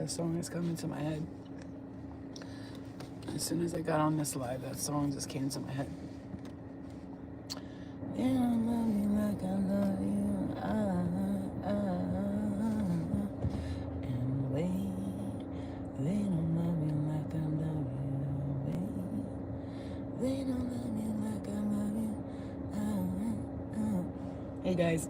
That song is coming to my head. As soon as I got on this live, that song just came to my head. They don't love me like I love you. And wait, they don't love me like I love you. Wait, they don't love me like I love you. Hey guys.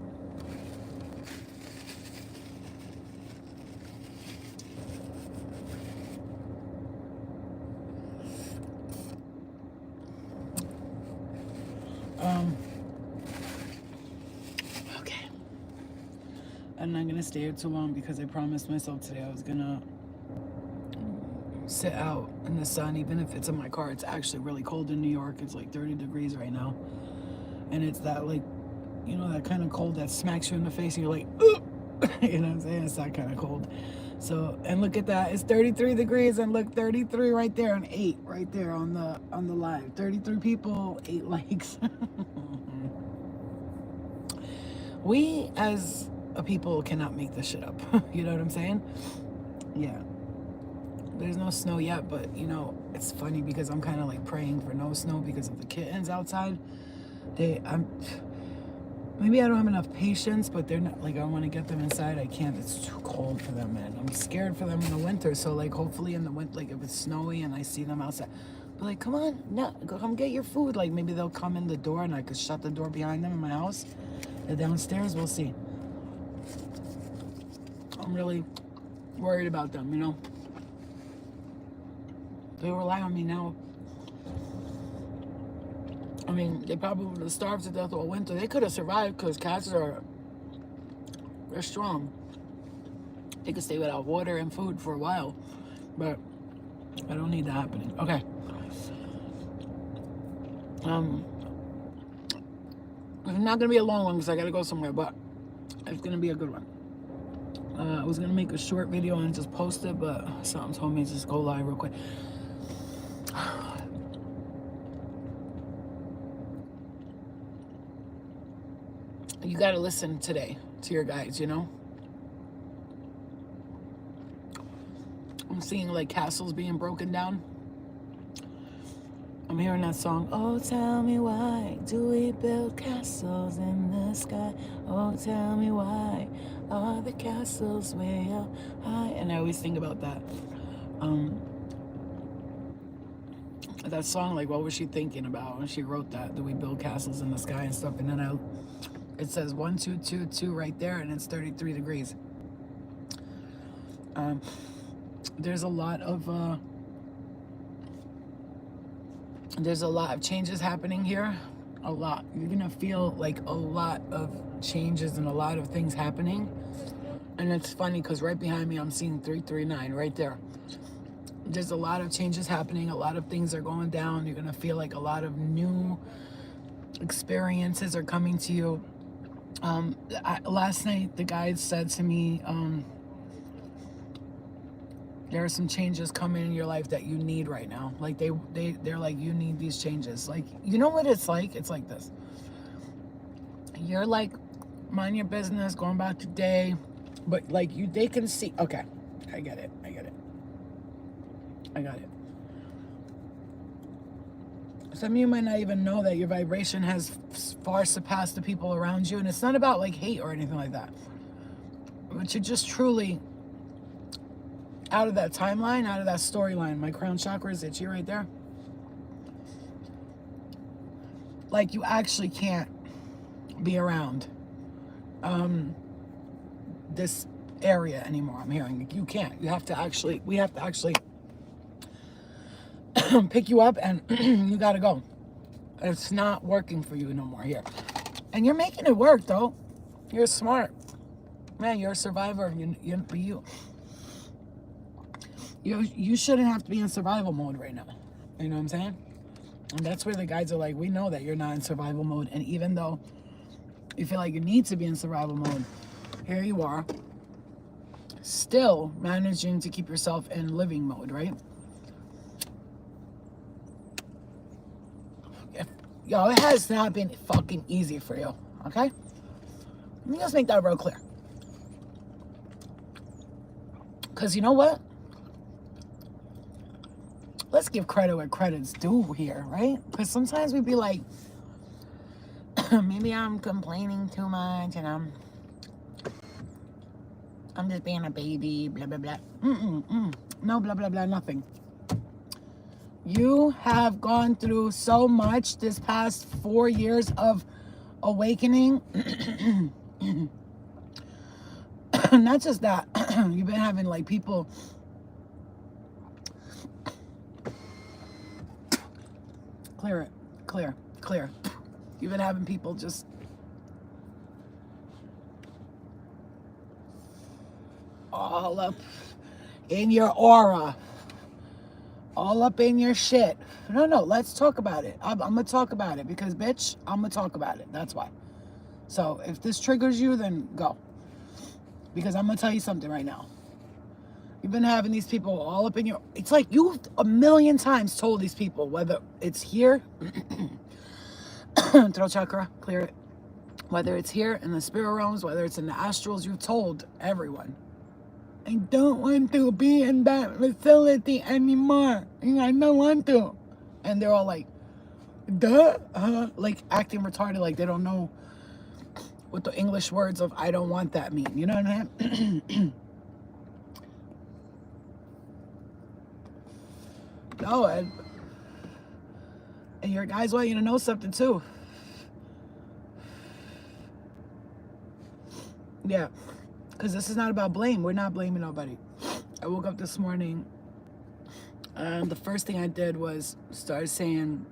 Okay. I'm not gonna stay here too long because I promised myself today I was gonna sit out in the sun, even if it's in my car. It's actually really cold in New York. It's like 30 degrees right now. And it's that, like, you know, that kind of cold that smacks you in the face and you're like, ugh! You know what I'm saying? It's that kind of cold. So, and look at that. It's 33 degrees, and look, 33 right there, and 8 right there on the live. 33 people, 8 likes. We as a people cannot make this shit up. You know what I'm saying? Yeah. There's no snow yet, but you know, it's funny because I'm kind of like praying for no snow because of the kittens outside. Maybe I don't have enough patience, but they're not, like, I want to get them inside. I can't. It's too cold for them, man. I'm scared for them in the winter. So, like, hopefully in the winter, like, if it's snowy and I see them outside, but like, come on, no, go, come get your food. Like, maybe they'll come in the door and I could shut the door behind them in my house. They're downstairs. We'll see. I'm really worried about them, you know. They rely on me now. I mean, they probably would have starved to death all winter. They could have survived because cats they're strong. They could stay without water and food for a while. But I don't need that happening. Okay. It's not going to be a long one because I got to go somewhere, but it's going to be a good one. I was going to make a short video and just post it, but something told me to just go live real quick. You got to listen today to your guides, you know? I'm seeing like castles being broken down. I'm hearing that song. Oh, tell me why do we build castles in the sky? Oh, tell me why are the castles way up high? And I always think about that. That song, like, what was she thinking about when she wrote that? Do we build castles in the sky and stuff? And then it says 1222 right there, and it's 33 degrees. There's a lot of changes happening here. A lot. You're gonna feel like a lot of changes and a lot of things happening. And it's funny because right behind me I'm seeing 339 right there. There's a lot of changes happening. A lot of things are going down. You're gonna feel like a lot of new experiences are coming to you. Last night the guide said to me, there are some changes coming in your life that you need right now. Like they're like, you need these changes. Like, you know what it's like? It's like this. You're like, mind your business, going about your day, but like they can see. Okay, I get it. Some of you might not even know that your vibration has far surpassed the people around you. And it's not about like hate or anything like that. But you're just truly out of that timeline, out of that storyline. My crown chakra is itchy right there. Like, you actually can't be around this area anymore. I'm hearing you can't. We have to actually pick you up, and you gotta go. It's not working for you no more here. And you're making it work, though. You're smart. Man, you're a survivor. You shouldn't have to be in survival mode right now. You know what I'm saying? And that's where the guides are like, we know that you're not in survival mode. And even though you feel like you need to be in survival mode, here you are, still managing to keep yourself in living mode, right? Yo, it has not been fucking easy for you, okay? Let me just make that real clear. Because you know what? Let's give credit where credit's due here, right? Because sometimes we be like, maybe I'm complaining too much and I'm just being a baby, blah, blah, blah. No, blah, blah, blah, nothing. You have gone through so much this past 4 years of awakening. Not just that. You've been having like people clear it, clear. You've been having people just all up in your aura, all up in your shit. No, let's talk about it. I'm gonna talk about it because, bitch, I'm gonna talk about it. That's why. So if this triggers you, then go. Because I'm gonna tell you something right now. You've been having these people all up in your... It's like you've a million times told these people, whether it's here, throat chakra, clear it. Whether it's here in the spirit realms, whether it's in the astrals, you've told everyone, I don't want to be in that facility anymore. I don't want to. And they're all like, duh, like acting retarded, like they don't know what the English words of I don't want that mean. You know what I mean? No, and your guys want you to know something too. Yeah, because this is not about blame. We're not blaming nobody. I woke up this morning and the first thing I did was start saying,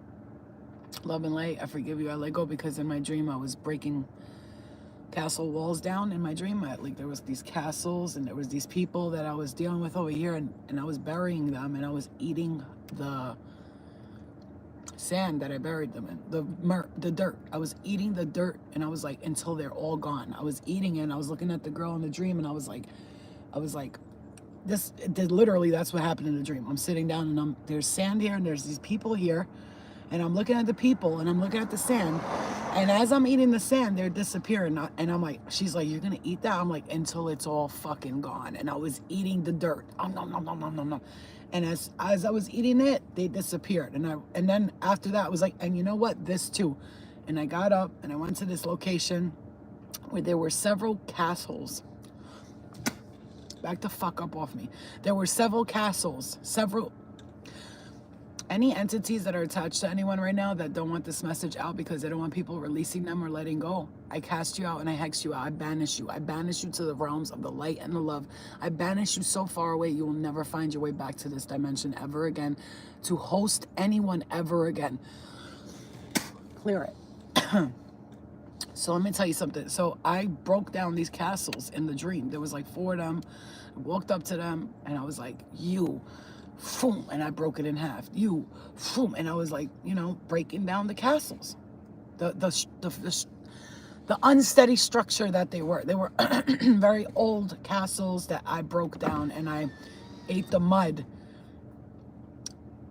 love and light, I forgive you, I let go, because in my dream I was breaking castle walls down in my dream. Like there was these castles and there was these people that I was dealing with over here, and I was burying them and I was eating the sand that I buried them in, the dirt. I was eating the dirt, and I was like, until they're all gone. I was eating it, and I was looking at the girl in the dream, and I was like, this literally, that's what happened in the dream. I'm sitting down, and there's sand here, and there's these people here, and I'm looking at the people, and I'm looking at the sand, and as I'm eating the sand, they're disappearing, and I'm like, she's like, you're gonna eat that? I'm like, until it's all fucking gone. And I was eating the dirt. Nom. And as I was eating it, they disappeared. And then after that, I was like, and you know what? This too. And I got up and I went to this location where there were several castles. Back the fuck up off me. There were several castles, any entities that are attached to anyone right now that don't want this message out because they don't want people releasing them or letting go, I cast you out and I hex you out. I banish you. I banish you to the realms of the light and the love. I banish you so far away you will never find your way back to this dimension ever again to host anyone ever again. Clear it. So let me tell you something. So I broke down these castles in the dream. There was like 4 of them. I walked up to them and I was like, you... Boom, and I broke it in half. You, boom, and I was like, breaking down the castles, the unsteady structure that they were. They were very old castles that I broke down, and I ate the mud.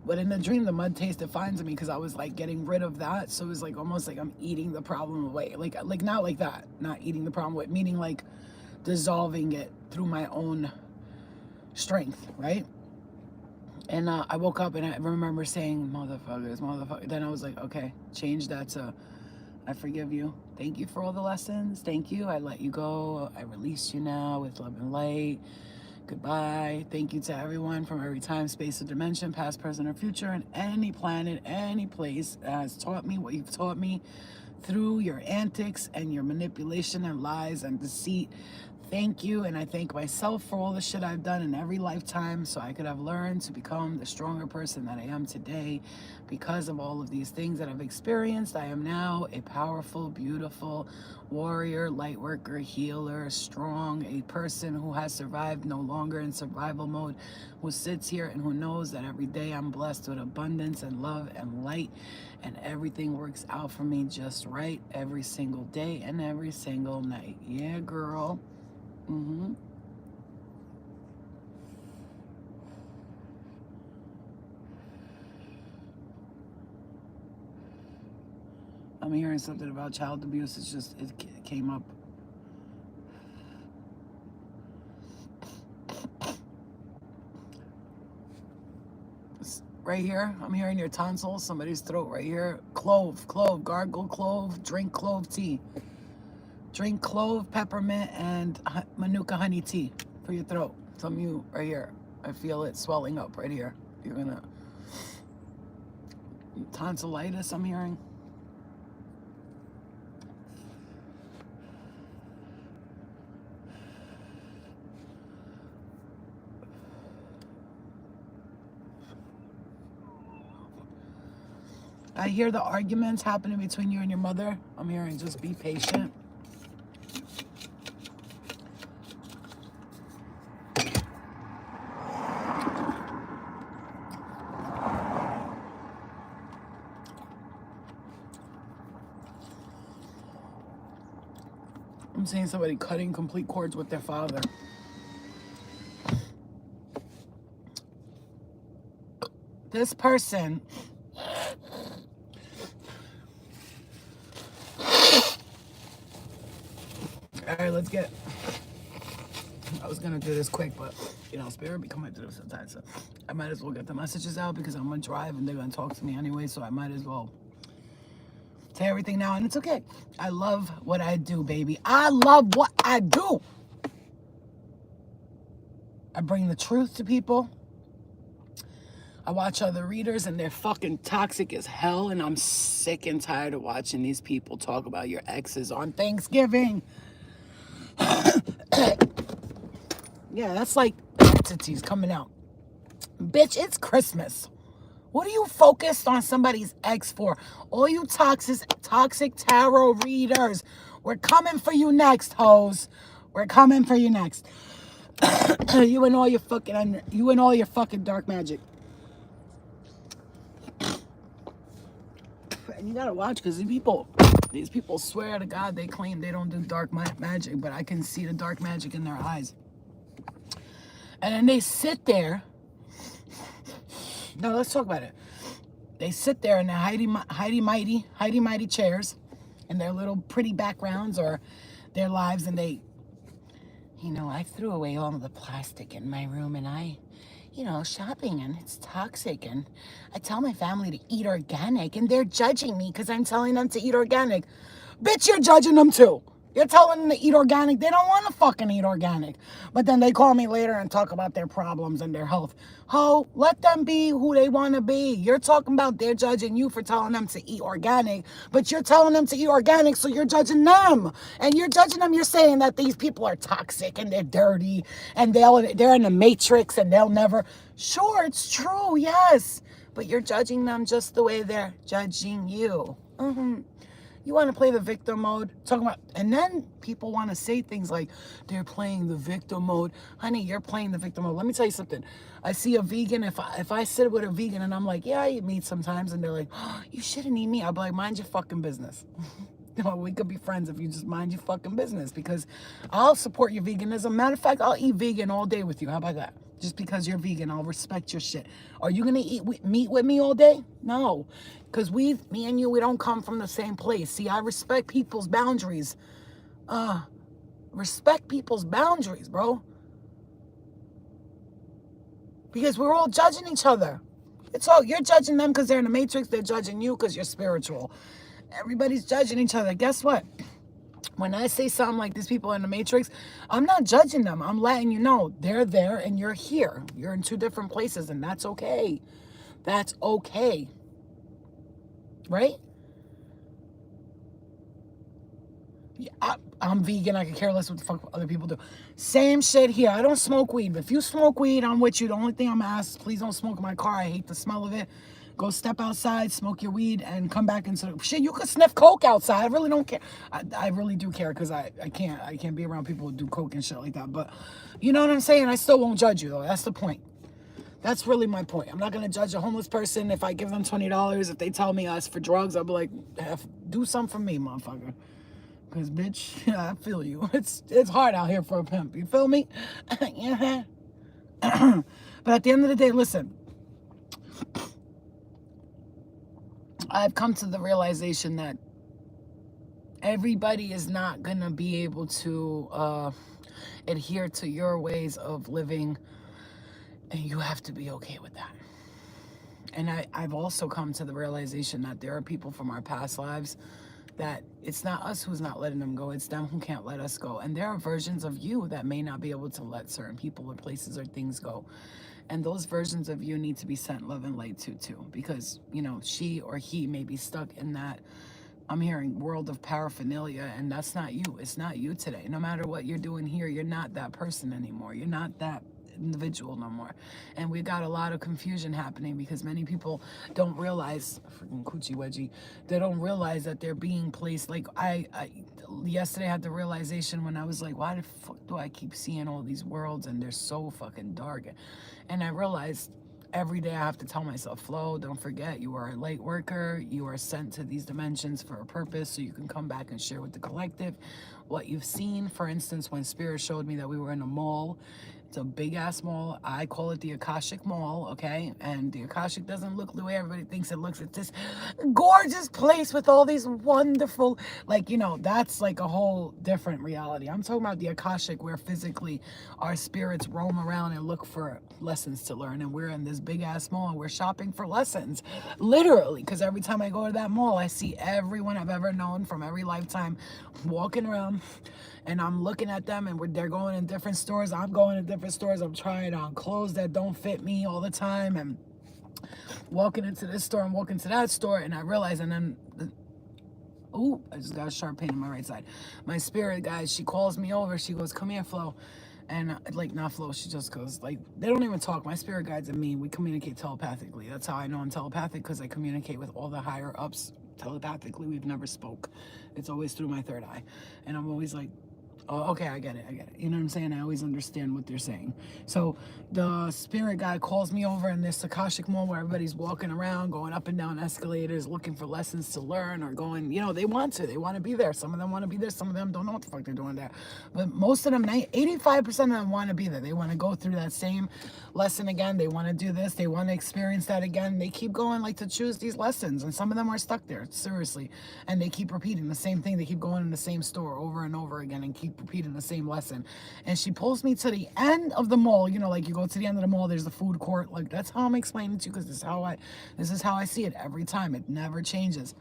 But in the dream, the mud tasted fine to me because I was like getting rid of that. So it was like almost like I'm eating the problem away. Like not like that, not eating the problem away, meaning like dissolving it through my own strength, right? And I woke up and I remember saying, motherfuckers. Then I was like, okay, change that to, I forgive you. Thank you for all the lessons. Thank you. I let you go. I release you now with love and light. Goodbye. Thank you to everyone from every time, space, or dimension, past, present, or future, and any planet, any place that has taught me what you've taught me through your antics and your manipulation and lies and deceit. Thank you, and I thank myself for all the shit I've done in every lifetime so I could have learned to become the stronger person that I am today. Because of all of these things that I've experienced, I am now a powerful, beautiful warrior, light worker, healer, strong, a person who has survived, no longer in survival mode, who sits here and who knows that every day I'm blessed with abundance and love and light, and everything works out for me just right every single day and every single night. Yeah, girl. I'm hearing something about child abuse. It came up. right here. I'm hearing your tonsils, somebody's throat right here. Clove, gargle clove, drink clove tea. Drink clove, peppermint, and manuka honey tea for your throat. Some of you right here. I feel it swelling up right here. You're gonna tonsillitis, I'm hearing. I hear the arguments happening between you and your mother. I'm hearing just be patient. I'm seeing somebody cutting complete cords with their father. This person all right, let's get. I was gonna do this quick, but you know, spirit be coming through sometimes, so I might as well get the messages out because I'm gonna drive and they're gonna talk to me anyway, so I might as well say everything now, and it's okay. I love what I do, baby. I love what I do. I bring the truth to people. I watch other readers and they're fucking toxic as hell, and I'm sick and tired of watching these people talk about your exes on Thanksgiving. Yeah, that's like entities coming out. Bitch, it's Christmas. What are you focused on somebody's ex for? All you toxic tarot readers, we're coming for you next, hoes. We're coming for you next. You and all your fucking dark magic. And you gotta watch, because these people swear to God they claim they don't do dark magic, but I can see the dark magic in their eyes. And then they sit there. No, let's talk about it. They sit there in their Heidi mighty chairs, in their little pretty backgrounds or their lives, and they, I threw away all of the plastic in my room, and shopping, and it's toxic, and I tell my family to eat organic, and they're judging me because I'm telling them to eat organic. Bitch, you're judging them too. You're telling them to eat organic. They don't want to fucking eat organic. But then they call me later and talk about their problems and their health. Ho, let them be who they want to be. You're talking about they're judging you for telling them to eat organic, but you're telling them to eat organic, so you're judging them. And you're judging them. You're saying that these people are toxic and they're dirty and they're in the matrix and they'll never. Sure, it's true, yes. But you're judging them just the way they're judging you. You want to play the victim mode, and then people want to say things like they're playing the victim mode. Honey, you're playing the victim mode. Let me tell you something. I see a vegan. If I sit with a vegan and I'm like, yeah, I eat meat sometimes, and they're like, oh, you shouldn't eat meat. I'll be like, mind your fucking business. We could be friends if you just mind your fucking business, because I'll support your veganism. Matter of fact, I'll eat vegan all day with you. How about that? Just because you're vegan, I'll respect your shit. Are you gonna eat meat with me all day? No, because me and you, we don't come from the same place. See, I respect people's boundaries. Respect people's boundaries, bro. Because we're all judging each other. You're judging them because they're in the matrix. They're judging you because you're spiritual. Everybody's judging each other. Guess what? When I say something like these people in the matrix, I'm not judging them. I'm letting you know they're there and you're here. You're in two different places, and that's okay. That's okay. Right? Yeah, I'm vegan. I could care less what the fuck other people do. Same shit here. I don't smoke weed. But if you smoke weed, I'm with you. The only thing I'm gonna ask, please don't smoke in my car. I hate the smell of it. Go step outside, smoke your weed, and come back into the shit. You could sniff coke outside. I really don't care. I really do care, because I can't be around people who do coke and shit like that. But you know what I'm saying? I still won't judge you, though. That's the point. That's really my point. I'm not gonna judge a homeless person if I give them $20. If they tell me ask for drugs, I'll be like, do something for me, motherfucker. Because, bitch, I feel you. It's hard out here for a pimp. You feel me? Yeah. But at the end of the day, listen. I've come to the realization that everybody is not going to be able to adhere to your ways of living, and you have to be okay with that. And I've also come to the realization that there are people from our past lives that it's not us who's not letting them go, it's them who can't let us go. And there are versions of you that may not be able to let certain people or places or things go. And those versions of you need to be sent love and light to too. Because, you know, she or he may be stuck in that, I'm hearing, world of paraphernalia, and that's not you. It's not you today. No matter what you're doing here, you're not that person anymore. You're not that individual no more. And we got a lot of confusion happening because many people don't realize, freaking coochie wedgie, they don't realize that they're being placed. Like I yesterday had the realization when I was like, why the fuck do I keep seeing all these worlds and they're so fucking dark? And I realized every day I have to tell myself, Flo, don't forget, you are a light worker. You are sent to these dimensions for a purpose so you can come back and share with the collective what you've seen. For instance, when Spirit showed me that we were in a mall, it's a big ass mall. I call it the Akashic Mall, okay? And the Akashic doesn't look the way everybody thinks it looks. It's this gorgeous place with all these wonderful, like, you know, that's like a whole different reality. I'm talking about the Akashic where physically our spirits roam around and look for lessons to learn. And we're in this big ass mall and we're shopping for lessons, literally. Because every time I go to that mall, I see everyone I've ever known from every lifetime walking around. And I'm looking at them and they're going in different stores. I'm going in different stores. I'm trying on clothes that don't fit me all the time and walking into this store and walking to that store. And I realize, and then, ooh, I just got a sharp pain in my right side. My spirit guide, she calls me over. She goes, come here, Flo. And like, not Flo, she just goes, like, they don't even talk. My spirit guides and me, we communicate telepathically. That's how I know I'm telepathic, because I communicate with all the higher ups telepathically. We've never spoke. It's always through my third eye. And I'm always like, oh, okay, I get it. You know what I'm saying? I always understand what they're saying. So the spirit guy calls me over in this Akashic Mall where everybody's walking around, going up and down escalators, looking for lessons to learn, or going, you know, they want to be there. Some of them want to be there. Some of them don't know what the fuck they're doing there. But most of them, 85% of them want to be there. They want to go through that same lesson again. They want to do this. They want to experience that again. They keep going like to choose these lessons. And some of them are stuck there, seriously. And they keep repeating the same thing. They keep going in the same store over and over again and keep repeating the same lesson. And she pulls me to the end of the mall. You know, like you go to the end of the mall, there's the food court. Like, that's how I'm explaining to you, because this is how I see it every time. It never changes.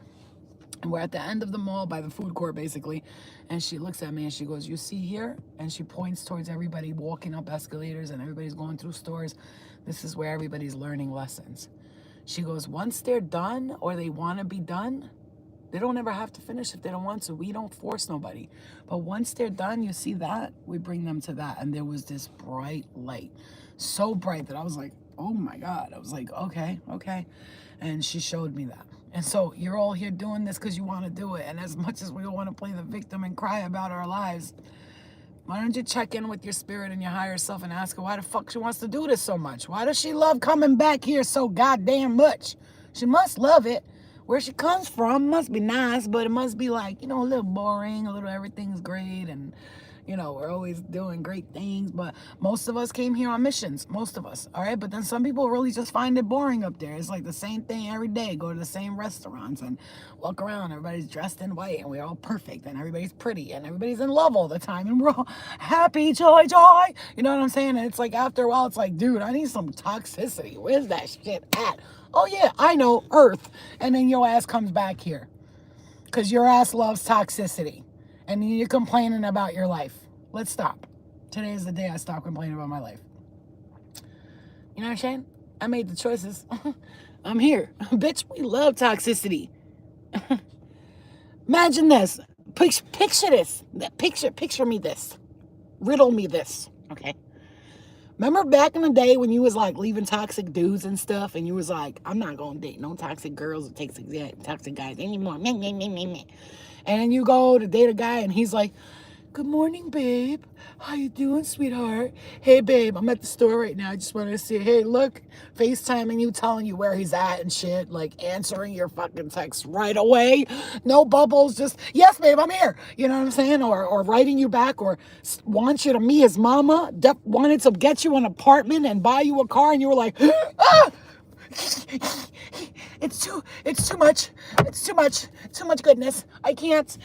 And we're at the end of the mall by the food court, basically. And she looks at me and she goes, you see here? And she points towards everybody walking up escalators and everybody's going through stores. This is where everybody's learning lessons. She goes, once they're done or they want to be done, they don't ever have to finish if they don't want to. We don't force nobody. But once they're done, you see that? We bring them to that. And there was this bright light. So bright that I was like, oh my God. I was like, okay. And she showed me that. And so you're all here doing this because you want to do it. And as much as we all want to play the victim and cry about our lives, why don't you check in with your spirit and your higher self and ask her why the fuck she wants to do this so much? Why does she love coming back here so goddamn much? She must love it. Where she comes from must be nice, but it must be like, you know, a little boring, a little everything's great, and, you know, we're always doing great things. But most of us came here on missions, most of us, all right? But then some people really just find it boring up there. It's like the same thing every day. Go to the same restaurants and walk around. Everybody's dressed in white, and we're all perfect, and everybody's pretty, and everybody's in love all the time, and we're all happy, joy. You know what I'm saying? And it's like, after a while, it's like, dude, I need some toxicity. Where's that shit at? Oh, yeah, I know, Earth. And then your ass comes back here because your ass loves toxicity. And then you're complaining about your life. Let's stop. Today is the day I stop complaining about my life. You know what I'm saying? I made the choices. I'm here. Bitch, we love toxicity. Imagine this. Picture this. Picture me this. Riddle me this. Okay. Remember back in the day when you was like leaving toxic dudes and stuff, and you was like, I'm not going to date no toxic girls or toxic guys anymore. And then you go to date a guy and he's like, good morning, babe. How you doing, sweetheart? Hey, babe, I'm at the store right now. I just wanted to see, hey, look, FaceTiming you, telling you where he's at and shit, like answering your fucking text right away. No bubbles, just, yes, babe, I'm here. You know what I'm saying? Or writing you back, or wants you to meet his mama, wanted to get you an apartment and buy you a car, and you were like, ah! It's too much goodness. I can't.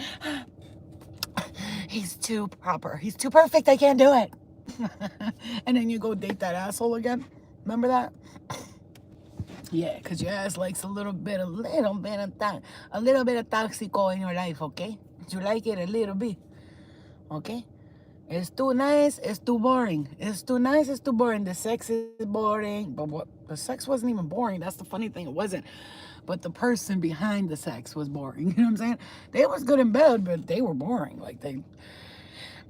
He's too proper. He's too perfect. I can't do it. And then you go date that asshole again. Remember that? Yeah, because your ass likes a little bit of a little bit of toxico in your life, okay? You like it a little bit, okay? It's too nice, it's too boring. It's too nice, it's too boring. The sex is boring. But what the sex wasn't even boring. That's the funny thing, it wasn't. But the person behind the sex was boring. You know what I'm saying? They was good in bed, but they were boring. Like they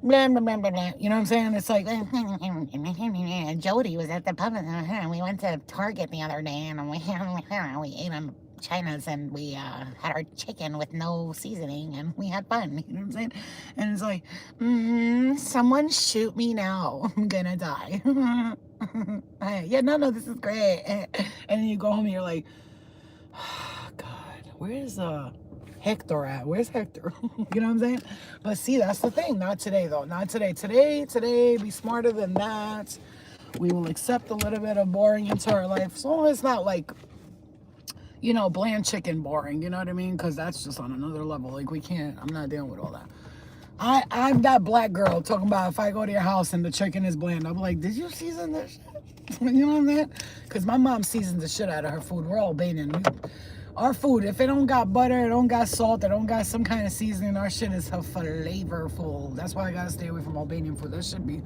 blah blah blah blah blah. You know what I'm saying? It's like Jody was at the pub. We went to Target the other day and we ate on China's and we had our chicken with no seasoning and we had fun. You know what I'm saying? And it's like, someone shoot me now. I'm gonna die. Yeah, no, this is great. And then you go home and you're like, oh, God, where's Hector at? Where's Hector? You know what I'm saying? But see, that's the thing. Not today, though. Not today. Today, be smarter than that. We will accept a little bit of boring into our life. So long as it's not like, bland chicken boring. You know what I mean? Because that's just on another level. Like, we can't, I'm not dealing with all that. I'm that black girl talking about if I go to your house and the chicken is bland. I'm like, did you season this shit? You know what I'm saying? Because my mom seasons the shit out of her food. We're Albanian. Our food, if it don't got butter, it don't got salt, it don't got some kind of seasoning, our shit is flavorful. That's why I gotta stay away from Albanian food. That should be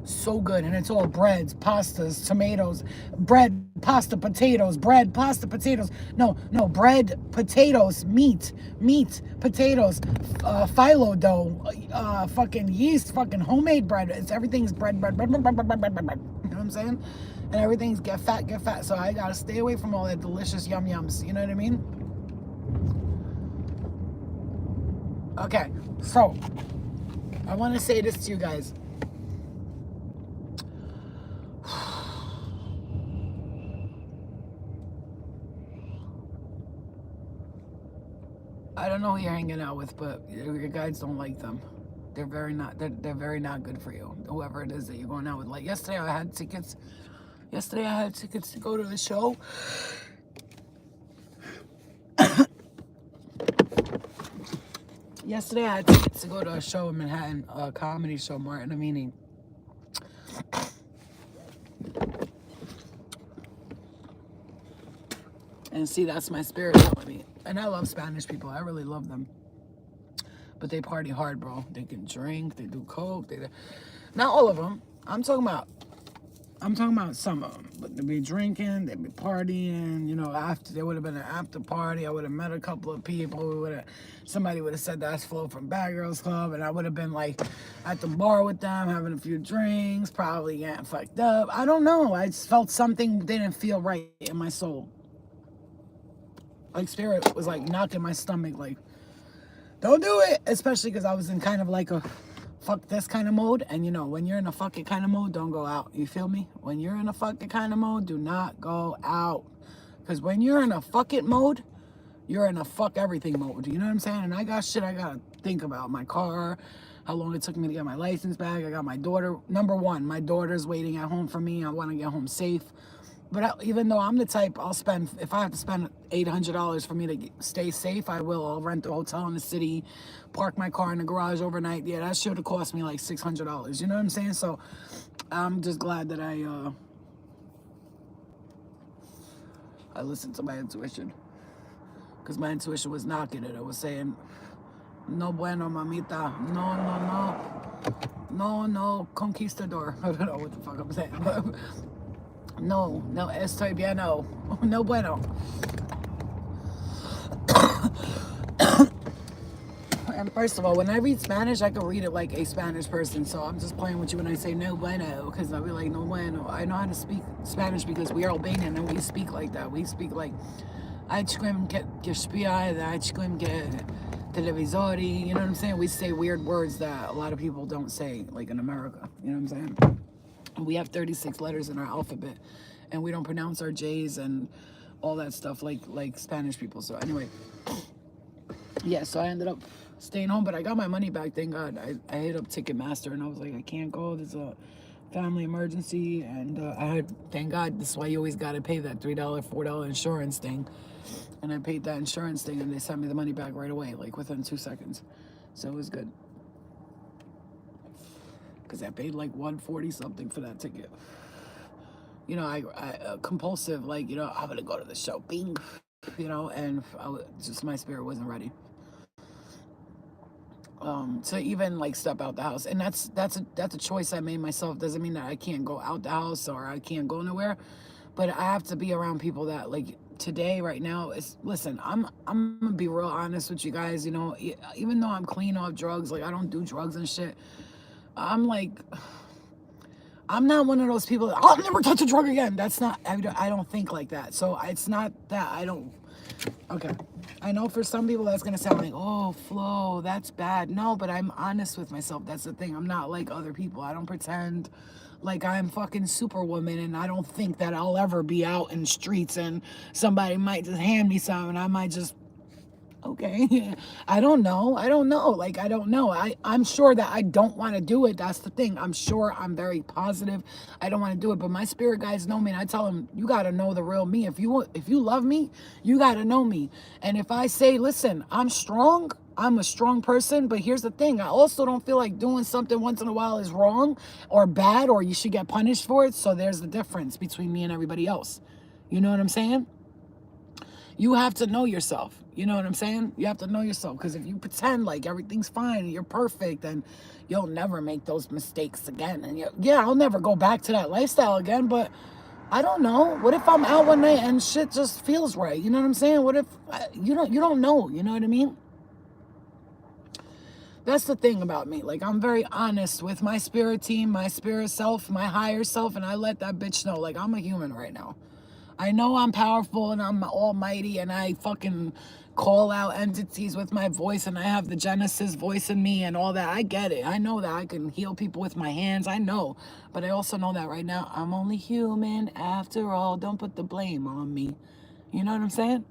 so good. And it's all breads, pastas, tomatoes, bread, pasta, potatoes, bread, pasta, potatoes. No, bread, potatoes, meat, potatoes, phyllo dough, fucking yeast, fucking homemade bread. Everything's bread. You know what I'm saying? And everything's get fat. So I gotta stay away from all that delicious yums. You know what I mean? Okay, so I want to say this to you guys. I don't know who you're hanging out with, but your guides don't like them. They're very not good for you. Whoever it is that you're going out with. Like yesterday, I had tickets to go to the show. Yesterday, I had tickets to go to a show in Manhattan, a comedy show, Martin Amini. And see, that's my spirit telling me. And I love Spanish people. I really love them. But they party hard, bro. They can drink. They do coke. Not all of them. I'm talking about some of them. But they be drinking. They be partying. After there would have been an after party. I would have met a couple of people. Somebody would have said that's Flo from Bad Girls Club, and I would have been like at the bar with them, having a few drinks, probably getting fucked up. I don't know. I just felt something didn't feel right in my soul. Like spirit was like knocking my stomach, like, don't do it. Especially because I was in kind of like a fuck this kind of mode. And when you're in a fuck it kind of mode, don't go out. You feel me? When you're in a fuck it kind of mode, do not go out. Because when you're in a fuck it mode, you're in a fuck everything mode. You know what I'm saying? And I got shit I gotta think about. My car, how long it took me to get my license back. I got my daughter. Number one, my daughter's waiting at home for me. I want to get home safe. But even though I'm the type, I'll spend, if I have to spend $800 for me to stay safe, I will. I'll rent a hotel in the city, park my car in the garage overnight. Yeah, that should have cost me like $600. You know what I'm saying? So I'm just glad that I listened to my intuition. Because my intuition was knocking it. It was saying, no bueno, mamita. No, conquistador. I don't know what the fuck I'm saying. But no, estoy bien, no bueno. And first of all, when I read Spanish, I can read it like a Spanish person. So I'm just playing with you when I say no bueno, because I'll be like, no bueno. I know how to speak Spanish because we are Albanian and we speak like that. We speak like, ajquim que spia, ajquim que televisori. You know what I'm saying? We say weird words that a lot of people don't say, like in America. You know what I'm saying? We have 36 letters in our alphabet, and we don't pronounce our J's and all that stuff like Spanish people. So anyway, yeah, so I ended up staying home, but I got my money back, thank God. I hit up Ticketmaster, and I was like, I can't go. There's a family emergency, and thank God, this is why you always got to pay that $3, $4 insurance thing. And I paid that insurance thing, and they sent me the money back right away, like within 2 seconds. So it was good. Because I paid like $140 something for that ticket. you know, I compulsive, like, you know, I'm gonna go to the show, bing, you know, and just my spirit wasn't ready to even like step out the house. And that's a choice I made myself. Doesn't mean that I can't go out the house or I can't go nowhere, but I have to be around people that like today, right now. Is listen, I'm gonna be real honest with you guys. You know, even though I'm clean off drugs, like I don't do drugs and shit. I'm like, I'm not one of those people that, I'll never touch a drug again. That's not, I don't think like that. So it's not that I don't, okay. I know for some people that's going to sound like, oh, Flo, that's bad. No, but I'm honest with myself. That's the thing. I'm not like other people. I don't pretend like I'm fucking superwoman, and I don't think that I'll ever be out in the streets and somebody might just hand me some and I might just, okay. I don't know. I don't know. Like, I don't know. I'm sure that I don't want to do it. That's the thing. I'm sure I'm very positive. I don't want to do it. But my spirit guides know me. And I tell them, you got to know the real me. If you love me, you got to know me. And if I say, listen, I'm strong, I'm a strong person. But here's the thing. I also don't feel like doing something once in a while is wrong or bad or you should get punished for it. So there's the difference between me and everybody else. You know what I'm saying? You have to know yourself. You know what I'm saying? You have to know yourself, because if you pretend like everything's fine and you're perfect, then you'll never make those mistakes again. And yeah, I'll never go back to that lifestyle again, but I don't know. What if I'm out one night and shit just feels right? You know what I'm saying? What if you don't know, you know what I mean? That's the thing about me. Like, I'm very honest with my spirit team, my spirit self, my higher self, and I let that bitch know, like, I'm a human right now. I know I'm powerful and I'm almighty and I fucking call out entities with my voice and I have the Genesis voice in me and all that. I get it. I know that I can heal people with my hands. I know. But I also know that right now I'm only human after all. Don't put the blame on me. You know what I'm saying?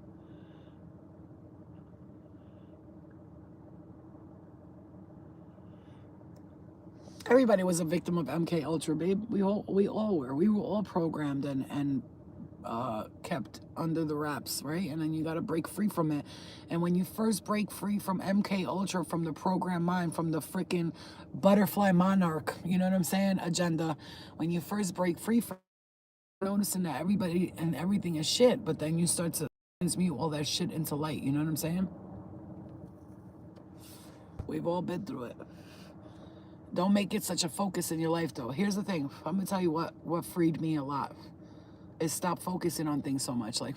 Everybody was a victim of MK Ultra, babe. We all were. We were all programmed and kept under the wraps, right? And then you got to break free from it. And when you first break free from MK Ultra, from the program mind, from the freaking butterfly monarch, you know what I'm saying, agenda, when you first break free from noticing that everybody and everything is shit, but then you start to transmute all that shit into light. You know what I'm saying? We've all been through it. Don't make it such a focus in your life, though. Here's the thing. I'm gonna tell you what freed me a lot is stop focusing on things so much. Like,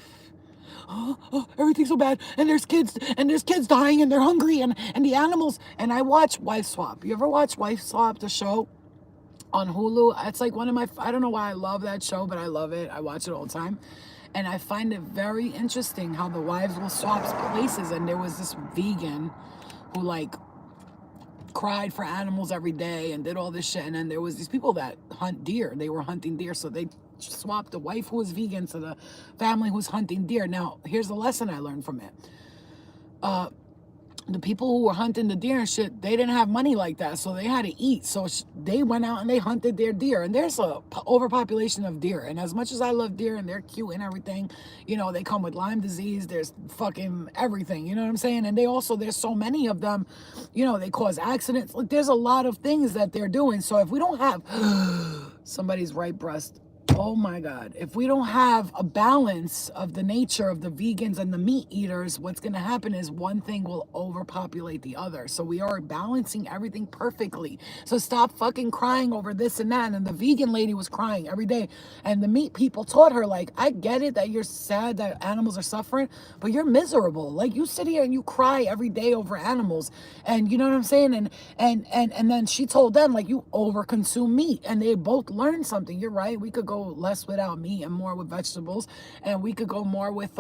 oh, everything's so bad, and there's kids dying, and they're hungry, and the animals. And I watch Wife Swap. You ever watch Wife Swap, the show on Hulu? It's like one of my, I don't know why I love that show, but I love it. I watch it all the time. And I find it very interesting how the wives will swap places. And there was this vegan who like cried for animals every day and did all this shit. And then there was these people that hunt deer. They were hunting deer, so they swapped the wife who was vegan to the family who's hunting deer. Now, here's the lesson I learned from it. The people who were hunting the deer and shit, they didn't have money like that, so they had to eat. So they went out and they hunted their deer. And there's a overpopulation of deer. And as much as I love deer and they're cute and everything, you know, they come with Lyme disease. There's fucking everything. You know what I'm saying? And they also, there's so many of them. You know, they cause accidents. Like, there's a lot of things that they're doing. So if we don't have somebody's right breast. Oh my God. If we don't have a balance of the nature of the vegans and the meat eaters, what's going to happen is one thing will overpopulate the other. So we are balancing everything perfectly. So stop fucking crying over this and that. And the vegan lady was crying every day. And the meat people taught her, like, I get it that you're sad that animals are suffering, but you're miserable. Like, you sit here and you cry every day over animals. And you know what I'm saying? And then she told them, like, you overconsume meat. And they both learned something. You're right. We could go less without meat and more with vegetables, and we could go more with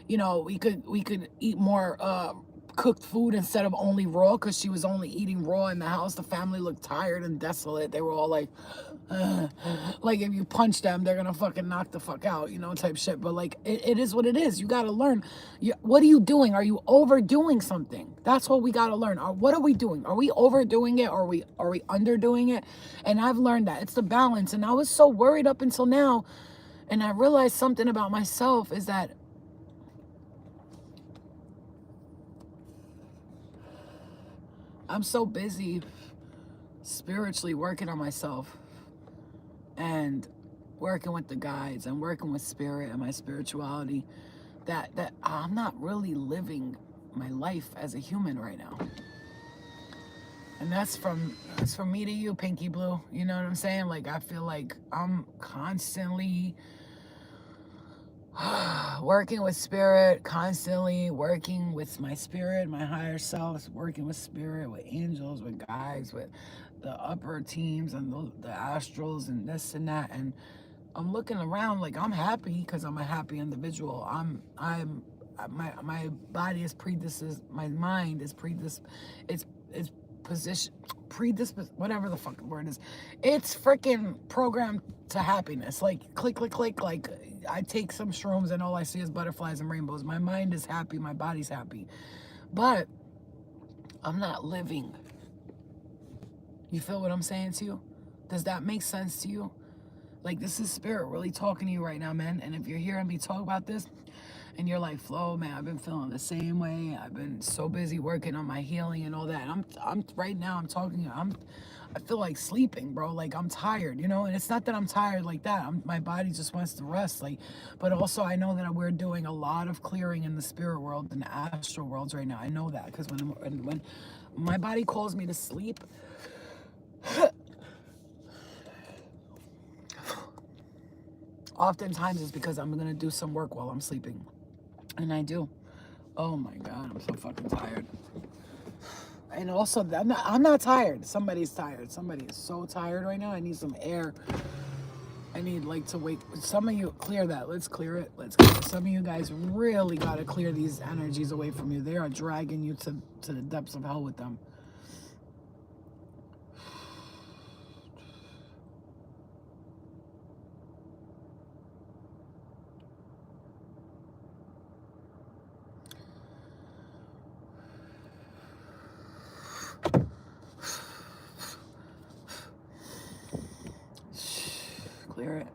you know, we could eat more cooked food instead of only raw, because she was only eating raw in the house. The family looked tired and desolate. They were all like, like if you punch them, they're gonna fucking knock the fuck out, you know, type shit. But like, it is what it is. You gotta learn. What are you doing? Are you overdoing something? That's what we gotta learn. What are we doing? Are we overdoing it, or are we underdoing it? And I've learned that it's the balance. And I was so worried up until now, and I realized something about myself is that I'm so busy spiritually working on myself and working with the guides and working with spirit and my spirituality, that I'm not really living my life as a human right now. And that's from me to you, Pinky Blue. You know what I'm saying? Like, I feel like I'm constantly working with spirit, constantly working with my spirit, my higher self, working with spirit, with angels, with guides, with the upper teams and the astrals and this and that. And I'm looking around like I'm happy because I'm a happy individual. My body is predisposed, my mind is it's position predispose, whatever the fucking word is. It's freaking programmed to happiness. Like click, click, click. Like I take some shrooms and all I see is butterflies and rainbows. My mind is happy. My body's happy, but I'm not living. You feel what I'm saying to you? Does that make sense to you? Like, this is spirit really talking to you right now, man. And if you're hearing me talk about this and you're like, Flo, man, I've been feeling the same way. I've been so busy working on my healing and all that. I'm right now, I'm talking, I feel like sleeping, bro. Like, I'm tired, you know? And it's not that I'm tired like that. My body just wants to rest. Like, but also I know that we're doing a lot of clearing in the spirit world and the astral worlds right now. I know that because when my body calls me to sleep, oftentimes it's because I'm going to do some work while I'm sleeping. And I do. Oh my God, I'm so fucking tired. And also, I'm not tired. Somebody's tired. Somebody is so tired right now. I need some air. I need like to wake. Some of you, clear that. Let's clear it. Let's clear it. Some of you guys really got to clear these energies away from you. They are dragging you to the depths of hell with them. Clear it.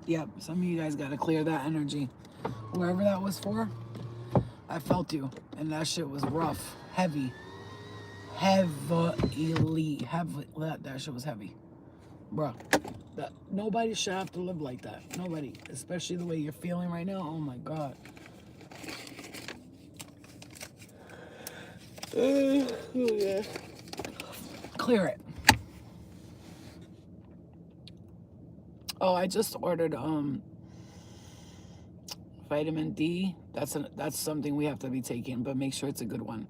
Yep, some of you guys got to clear that energy. Whoever that was for, I felt you. And that shit was rough. Heavy. Heavily. That shit was heavy. Bruh. Nobody should have to live like that. Nobody. Especially the way you're feeling right now. Oh my God. Yeah. Clear it. Oh, I just ordered vitamin D. That's something we have to be taking, but make sure it's a good one.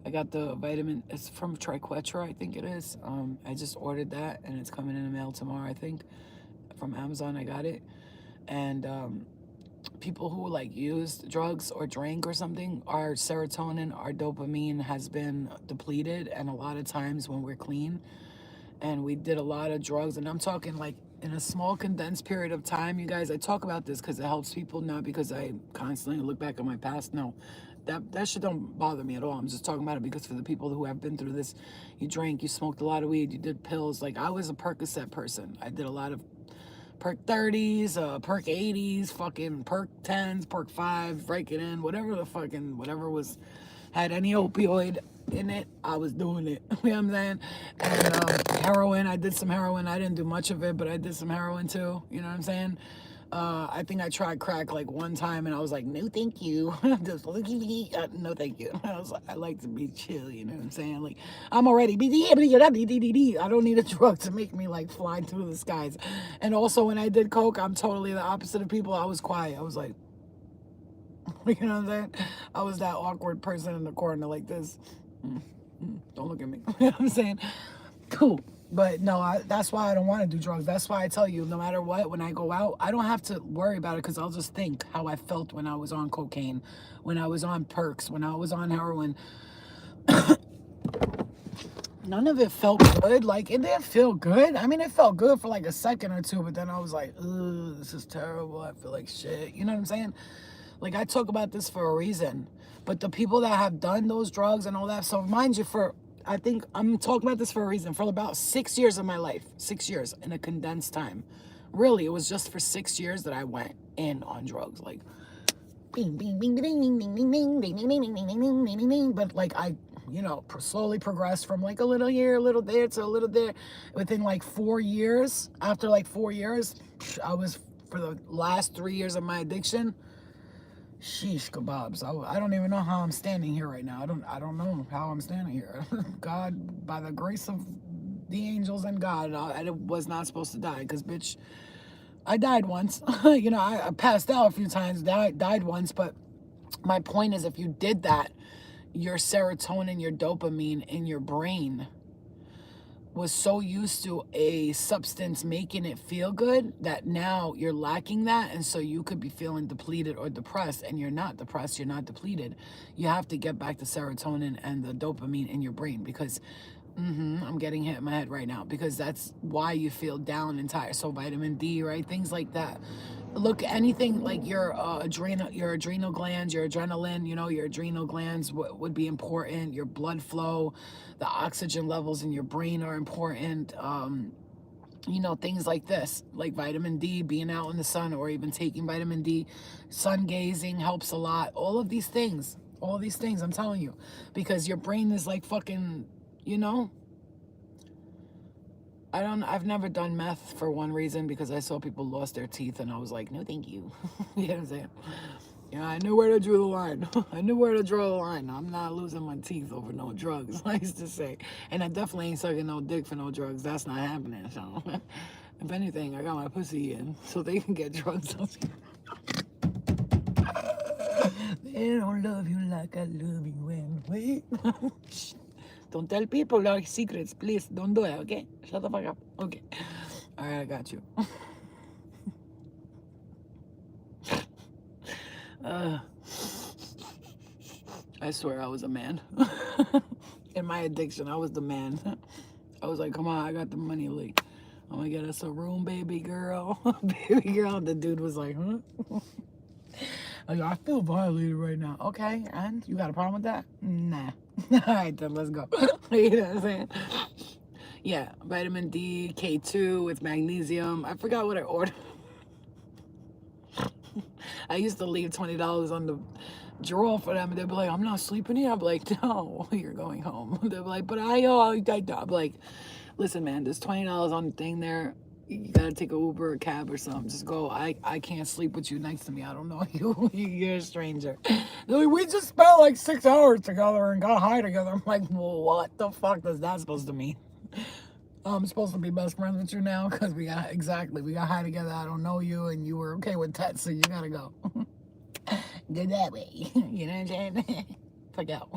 I got the vitamin. It's from Triquetra, I think it is. I just ordered that, and it's coming in the mail tomorrow, I think. From Amazon, I got it. And people who like used drugs or drank or something, our serotonin, our dopamine has been depleted. And a lot of times when we're clean and we did a lot of drugs, and I'm talking like in a small condensed period of time, you guys, I talk about this because it helps people, not because I constantly look back at my past. No, that shit don't bother me at all. I'm just talking about it because for the people who have been through this, you drank, you smoked a lot of weed, you did pills. Like, I was a Percocet person. I did a lot of Perk 30s, Perk 80s, fucking Perk 10s, Perk 5, Vicodin, whatever was, had any opioid in it, I was doing it. You know what I'm saying? And heroin, I did some heroin. I didn't do much of it, but I did some heroin too. You know what I'm saying? I think I tried crack like one time and I was like, no, thank you. Just no, thank you. I was like, I like to be chill, you know what I'm saying? Like, I'm already, I don't need a drug to make me like fly through the skies. And also when I did coke, I'm totally the opposite of people. I was quiet. I was like, you know what I'm saying? I was that awkward person in the corner like this. Don't look at me. You know what I'm saying? Cool. But no, that's why I don't want to do drugs. That's why I tell you, no matter what, when I go out, I don't have to worry about it because I'll just think how I felt when I was on cocaine, when I was on perks, when I was on heroin. None of it felt good. Like, it didn't feel good. I mean, it felt good for like a second or two, but then I was like, ugh, this is terrible. I feel like shit. You know what I'm saying? Like, I talk about this for a reason. But the people that have done those drugs and all that, so mind you, I think I'm talking about this for a reason. For about 6 years of my life, 6 years in a condensed time. Really, it was just for 6 years that I went in on drugs. Like, bing, bing, bing, bing, bing, bing, bing, bing, bing, bing, bing, bing, bing, bing, bing, bing. But like, slowly progressed from like a little here, a little there to a little there. Within like 4 years, after like 4 years, I was, for the last 3 years of my addiction, sheesh kebabs. I don't even know how I'm standing here right now. I don't know how I'm standing here. God, by the grace of the angels and God, I was not supposed to die, because bitch, I died once. I passed out a few times, died once, but my point is, if you did that, your serotonin, your dopamine in your brain was so used to a substance making it feel good that now you're lacking that, and so you could be feeling depleted or depressed, and you're not depressed, you're not depleted. You have to get back to serotonin and the dopamine in your brain, because I'm getting hit in my head right now, because that's why you feel down and tired. So vitamin D, right? Things like that. Look, anything like your adrenal glands, your adrenaline, your adrenal glands would be important. Your blood flow, the oxygen levels in your brain are important. Things like this, like vitamin D, being out in the sun, or even taking vitamin D, sun gazing helps a lot. All these things, I'm telling you, because your brain is like fucking, I've never done meth, for one reason, because I saw people lost their teeth and I was like, no, thank you. You know what I'm saying? I knew where to draw the line. I knew where to draw the line. I'm not losing my teeth over no drugs, I used to say. And I definitely ain't sucking no dick for no drugs. That's not happening. So, if anything, I got my pussy in so they can get drugs. They don't love you like I love you anyway. Don't tell people our secrets, please. Don't do it, okay? Shut the fuck up. Okay. All right, I got you. I swear I was a man. In my addiction, I was the man. I was like, come on, I got the money, Lee. I'm gonna get us a room, baby girl. Baby girl. The dude was like, huh? I feel violated right now. Okay, and you got a problem with that? Nah. All right, then let's go. You know what I'm saying? Yeah, vitamin D, K2 with magnesium. I forgot what I ordered. I used to leave $20 on the drawer for them, and they'd be like, I'm not sleeping here. I'd be like, no, you're going home. They'd be like, but I'd be like, listen, man, there's $20 on the thing there. You gotta take an Uber or a cab or something. Just go. I can't sleep with you next to me. I don't know you. You're a stranger. They're like, we just spent like 6 hours together and got high together. I'm like, well, what the fuck is that supposed to mean? I'm supposed to be best friends with you now because we got high together. I don't know you, and you were okay with that, so you gotta go. Go that way. You know what I'm saying? Fuck out.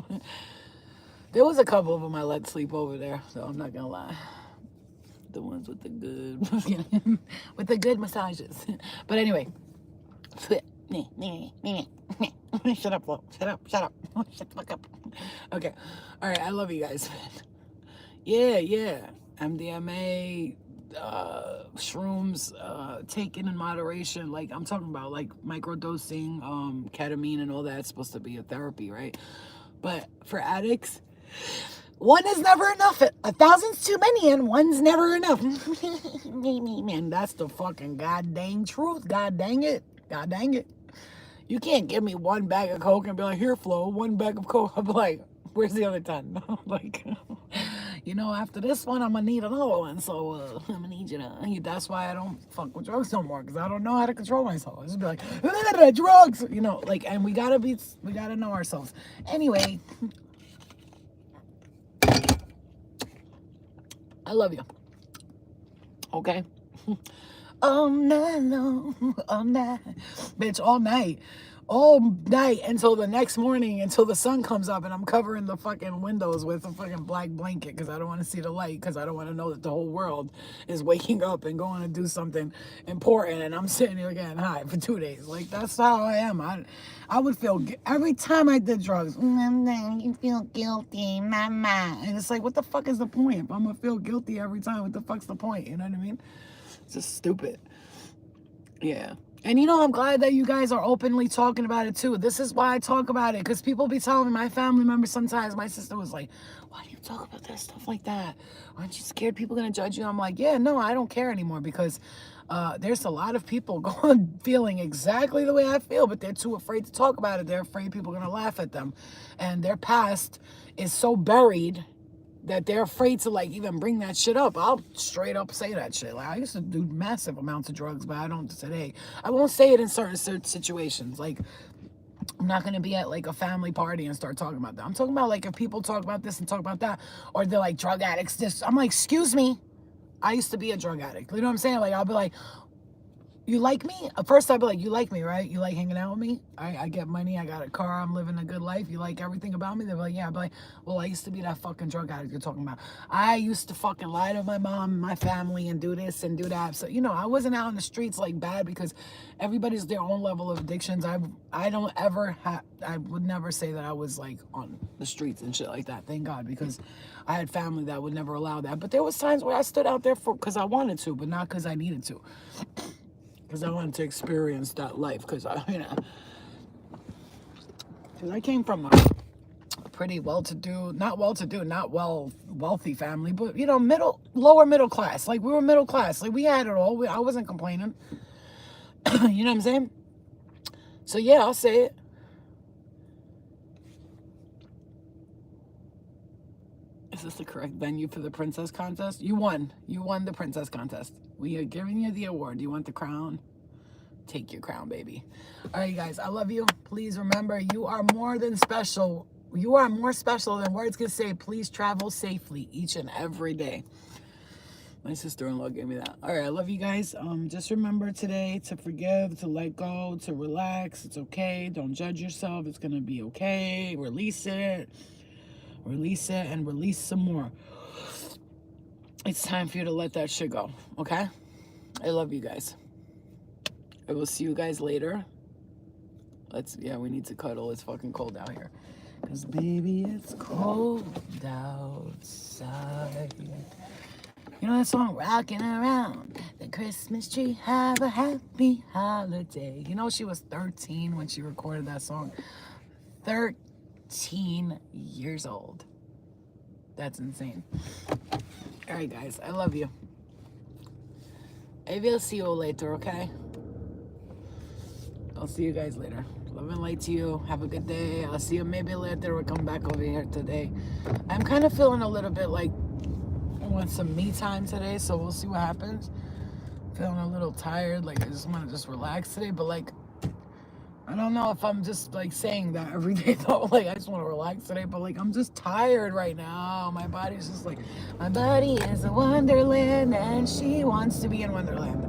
There was a couple of them I let sleep over there, so I'm not gonna lie. The ones with the good, with the good massages. But anyway, shut up, Flo. Shut up. Shut the fuck up. Okay, all right. I love you guys. Yeah. MDMA, shrooms, taken in moderation. Like I'm talking about, like microdosing, ketamine, and all that. It's supposed to be a therapy, right? But for addicts, one is never enough. 1,000's too many, and one's never enough. Man, that's the fucking god dang truth. God dang it. You can't give me one bag of Coke and be like, here, Flo, one bag of Coke. I'll be like, where's the other 10? Like, after this one, I'm going to need another one. So, I'm going to need you to. That's why I don't fuck with drugs no more, because I don't know how to control myself. I just be like, drugs. And we got to know ourselves. Anyway. I love you. Okay? All night long. All night. Bitch, all night. All night until the next morning, until the sun comes up, and I'm covering the fucking windows with a fucking black blanket because I don't want to see the light, because I don't want to know that the whole world is waking up and going to do something important, and I'm sitting here getting high for 2 days. Like, that's how I am. I would feel, every time I did drugs, you feel guilty, mama. And it's like, what the fuck is the point? If I'm going to feel guilty every time, what the fuck's the point? You know what I mean? It's just stupid. Yeah. And I'm glad that you guys are openly talking about it too. This is why I talk about it, because people be telling me, my family members sometimes, my sister was like, why do you talk about that stuff like that? Aren't you scared people going to judge you? I'm like, yeah, no, I don't care anymore, because There's a lot of people going feeling exactly the way I feel, but they're too afraid to talk about it. They're afraid people are going to laugh at them. And their past is so buried that they're afraid to like even bring that shit up. I'll straight up say that shit. Like I used to do massive amounts of drugs, but I don't today. I won't say it in certain situations. Like I'm not gonna be at like a family party and start talking about that. I'm talking about like if people talk about this and talk about that, or they're like drug addicts. This I'm like, excuse me. I used to be a drug addict. You know what I'm saying? Like I'll be like, you like me? At first I'd be like, you like me, right? You like hanging out with me? I get money, I got a car, I'm living a good life. You like everything about me? They're like, yeah. I'd be like, well, I used to be that fucking drug addict you're talking about. I used to fucking lie to my mom and my family and do this and do that. So, you know, I wasn't out in the streets like bad because everybody's their own level of addictions. I don't ever I would never say that I was like on the streets and shit like that. Thank God, because I had family that would never allow that. But there was times where I stood out there because I wanted to, but not because I needed to. Because I wanted to experience that life. Because I came from a pretty well-to-do, not wealthy family, but you know, lower middle class. Like we were middle class. Like we had it all. I wasn't complaining. You know what I'm saying? So yeah, I'll say it. Is this the correct venue for the princess contest? You won. You won the princess contest. We are giving you the award. You want the crown? Take your crown, baby. All right, guys. I love you. Please remember, you are more than special. You are more special than words can say. Please travel safely each and every day. My sister-in-law gave me that. All right, I love you guys. Just remember today to forgive, to let go, to relax. It's okay. Don't judge yourself. It's going to be okay. Release it. Release it and release some more. It's time for you to let that shit go, okay? I love you guys. I will see you guys later. We need to cuddle. It's fucking cold out here. Because, baby, it's cold outside. You know that song, Rocking Around the Christmas Tree, have a happy holiday. You know, she was 13 when she recorded that song. 13 years old. That's insane. All right, guys, I love you. I will see you later, okay? I'll see you guys later. Love and light to you. Have a good day. I'll see you maybe later. We'll come back over here today. I'm kind of feeling a little bit like I want some me time today, so we'll see what happens. Feeling a little tired. Like I just want to just relax today, but like I don't know if I'm just like saying that every day though. Like I just want to relax today, but like I'm just tired right now. My body's just like, my body is a wonderland and she wants to be in Wonderland.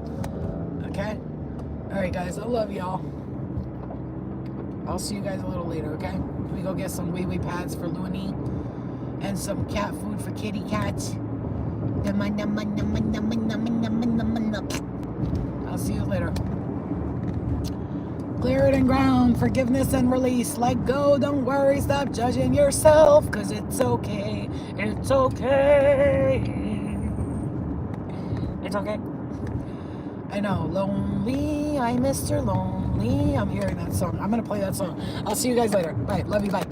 Okay? All right, guys. I love y'all. I'll see you guys a little later, okay? We go get some wee-wee pads for Looney and some cat food for kitty cat. I'll see you later. Clear it and ground, forgiveness and release. Let go, don't worry, stop judging yourself, cause it's okay. It's okay. It's okay. I know, lonely, I Mr. Lonely. I'm hearing that song. I'm gonna play that song. I'll see you guys later. Bye, love you, bye.